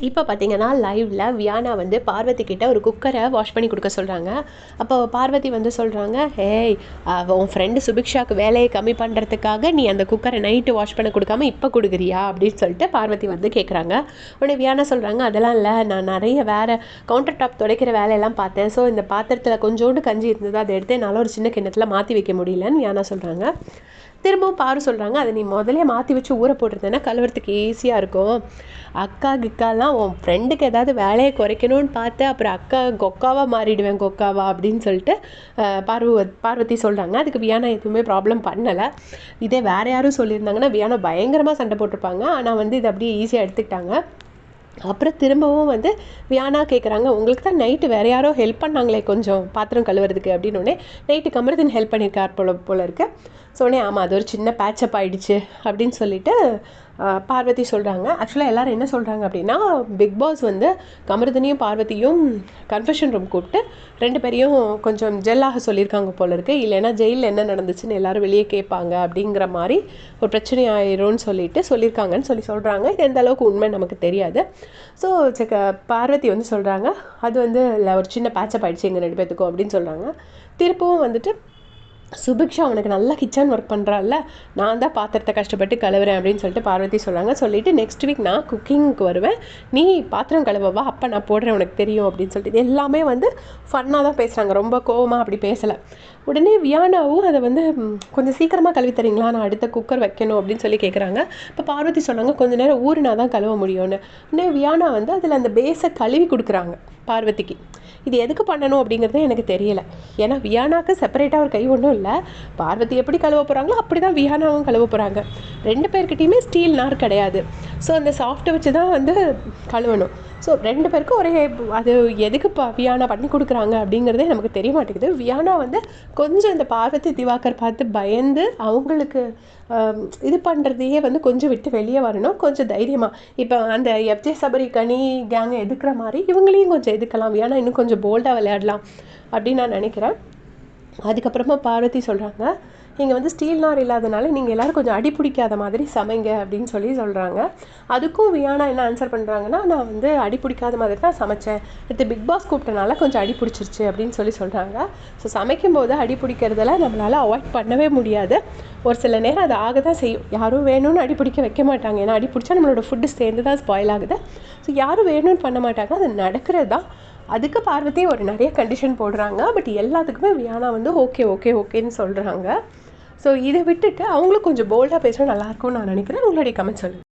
இப்போ பார்த்தீங்கன்னா லைவ்ல வியானா வந்து பார்வதி கிட்ட ஒரு குக்கரை வாஷ் பண்ணி கொடுக்க சொல்கிறாங்க. அப்போ பார்வதி வந்து சொல்கிறாங்க, ஏய் உன் ஃப்ரெண்டு சுபிக்ஷாவுக்கு வேலையை கம்மி பண்ணுறதுக்காக நீ அந்த குக்கரை நைட்டு வாஷ் பண்ண கொடுக்காம இப்போ கொடுக்குறியா அப்படின்னு சொல்லிட்டு பார்வதி வந்து கேட்குறாங்க. உடனே வியானா சொல்கிறாங்க, அதெல்லாம் இல்லை, நான் நிறைய வேறு கவுண்டர் டாப் துடைக்கிற வேலையெல்லாம் பார்த்தேன். ஸோ இந்த பாத்திரத்தில் கொஞ்சோண்டு கஞ்சி இருந்தது, அதை எடுத்து என்னால் ஒரு சின்ன கிண்ணத்தில் மாற்றி வைக்க முடியலன்னு வியானா சொல்கிறாங்க. திரும்பவும் பாரு சொல்கிறாங்க, அதை நீ முதலே மாற்றி வச்சு ஊற போட்டிருந்தேன்னா கழுவுறதுக்கு ஈஸியாக இருக்கும். அக்கா கிக்காலாம் உன் ஃப்ரெண்டுக்கு ஏதாவது வேலையை குறைக்கணும்னு பார்த்து அப்புறம் அக்கா கொக்காவாக மாறிடுவேன் கொக்காவா அப்படின்னு சொல்லிட்டு பார்வதி சொல்கிறாங்க. அதுக்கு வியானா எதுவுமே ப்ராப்ளம் பண்ணலை. இதே வேறு யாரும் சொல்லியிருந்தாங்கன்னா வியானா பயங்கரமாக சண்டை போட்டிருப்பாங்க. ஆனால் வந்து இது அப்படியே ஈஸியாக எடுத்துக்கிட்டாங்க. அப்புறம் திரும்பவும் வந்து வியானா கேட்குறாங்க, உங்களுக்கு தான் நைட்டு வேறு யாரோ ஹெல்ப் பண்ணாங்களே கொஞ்சம் பாத்திரம் கழுவுறதுக்கு அப்படின்னோடனே, நைட்டு கமருதீன் ஹெல்ப் பண்ணியிருக்கார் போல இருக்கு. சொன்னே ஆமாம், அது ஒரு சின்ன பேட்சப் ஆகிடுச்சு அப்படின்னு சொல்லிட்டு பார்வதி சொல்கிறாங்க. ஆக்சுவலாக எல்லோரும் என்ன சொல்கிறாங்க அப்படின்னா, பிக் பாஸ் வந்து கமருதனையும் பார்வதியும் கன்ஃபெஷன் ரூம் கூப்பிட்டு 2 பேரையும் கொஞ்சம் ஜெல்லாக சொல்லியிருக்காங்க போல இருக்குது. இல்லைன்னா ஜெயிலில் என்ன நடந்துச்சுன்னு எல்லோரும் வெளியே கேட்பாங்க அப்படிங்கிற மாதிரி ஒரு பிரச்சனை ஆயிரும்னு சொல்லியிருக்காங்கன்னு சொல்கிறாங்க. இது எந்த அளவுக்கு உண்மை நமக்கு தெரியாது. ஸோ பார்வதி வந்து சொல்கிறாங்க, அது வந்து இல்லை, ஒரு சின்ன பேட்சப் ஆகிடுச்சு எங்கள் 2 பேத்துக்கும் அப்படின்னு சொல்கிறாங்க. திருப்பவும் வந்துட்டு, சுபிக்ஷா அவனுக்கு நல்லா கிச்சன் ஒர்க் பண்ணுறாள்ல, நான் தான் பாத்திரத்தை கஷ்டப்பட்டு கழுவுறேன் அப்படின்னு சொல்லிட்டு பார்வதி சொல்லிட்டு நெக்ஸ்ட் வீக் நான் குக்கிங்க்கு வருவேன், நீ பாத்திரம் கழுவவா, அப்போ நான் போடுறேன் உனக்கு தெரியும் அப்படின்னு சொல்லிட்டு எல்லாமே வந்து ஃபன்னாக தான் பேசுகிறாங்க, ரொம்ப கோவமாக அப்படி பேசலை. உடனே வியானாவும் அதை வந்து கொஞ்சம் சீக்கிரமாக கழுவி தரீங்களா, நான் அடுத்த குக்கர் வைக்கணும் அப்படின்னு சொல்லி கேட்குறாங்க. இப்போ பார்வதி சொன்னாங்க, கொஞ்சம் நேரம் ஊறினா தான் கழுவ முடியும்னு. உடனே வியானா வந்து அதில் அந்த பேஸை கழுவி கொடுக்குறாங்க பார்வதிக்கு. இது எதுக்கு பண்ணணும் அப்படிங்கிறதே எனக்கு தெரியலை. ஏன்னா வியானாவுக்கு செப்பரேட்டாக ஒரு கை ஒன்றும் இல்லை. பார்வதி எப்படி கழுவ போகிறாங்களோ அப்படி தான் வியானாவும் கழுவ போகிறாங்க. 2 பேர்கிட்டையுமே ஸ்டீல் நார் கிடையாது. ஸோ அந்த சாஃப்ட்டை வச்சு தான் வந்து கழுவணும். ஸோ 2 பேருக்கும் ஒரே, அது எதுக்கு வியானா பண்ணி கொடுக்குறாங்க அப்படிங்கிறதே நமக்கு தெரிய மாட்டேங்குது. வியானா வந்து கொஞ்சம் இந்த பார்வதி திவாகர் பார்த்து பயந்து அவங்களுக்கு இது பண்ணுறதையே வந்து கொஞ்சம் விட்டு வெளியே வரணும், கொஞ்சம் தைரியமாக. இப்போ அந்த எஃப்ஜே சபரி கனி கேங்கை எதுக்குற மாதிரி இவங்களையும் கொஞ்சம் எதுக்கலாம், வியானா இன்னும் கொஞ்சம் போல்டாக விளையாடலாம் அப்படின்னு நான் நினைக்கிறேன். அதுக்கப்புறமா பார்வதி சொல்கிறாங்க, நீங்கள் வந்து ஸ்டீல் நார் இல்லாதனால நீங்கள் எல்லோரும் கொஞ்சம் அடி பிடிக்காத மாதிரி சமைங்க அப்படின்னு சொல்கிறாங்க. அதுக்கும் வியானா என்ன ஆன்சர் பண்ணுறாங்கன்னா, நான் வந்து அடி பிடிக்காத மாதிரி தான் சமைச்சேன், அடுத்து பிக் பாஸ் கூப்பிட்டனால கொஞ்சம் அடி பிடிச்சிருச்சு அப்படின்னு சொல்கிறாங்க. ஸோ சமைக்கும்போது அடி பிடிக்கிறதெல்லாம் நம்மளால் அவாய்ட் பண்ணவே முடியாது. ஒரு சில நேரம் அது ஆக தான் செய்யும். யாரும் வேணும்னு அடி பிடிக்க வைக்க மாட்டாங்க. ஏன்னா அடி பிடிச்சா நம்மளோட ஃபுட்டு சேர்ந்து தான் ஸ்பாயில் ஆகுது. ஸோ யாரும் வேணும்னு பண்ண மாட்டாங்க, அது நடக்கிறது தான். அதுக்கு பார்வதி ஒரு நிறைய கண்டிஷன் போடுறாங்க. பட் எல்லாத்துக்குமே வியானா வந்து ஓகேன்னு சொல்கிறாங்க. ஸோ இதை விட்டுட்டு அவங்களும் கொஞ்சம் போல்டாக பேசினா நல்லாயிருக்கும்னு நான் நினைக்கிறேன். உங்களுடைய கமெண்ட் சொல்லுங்கள்.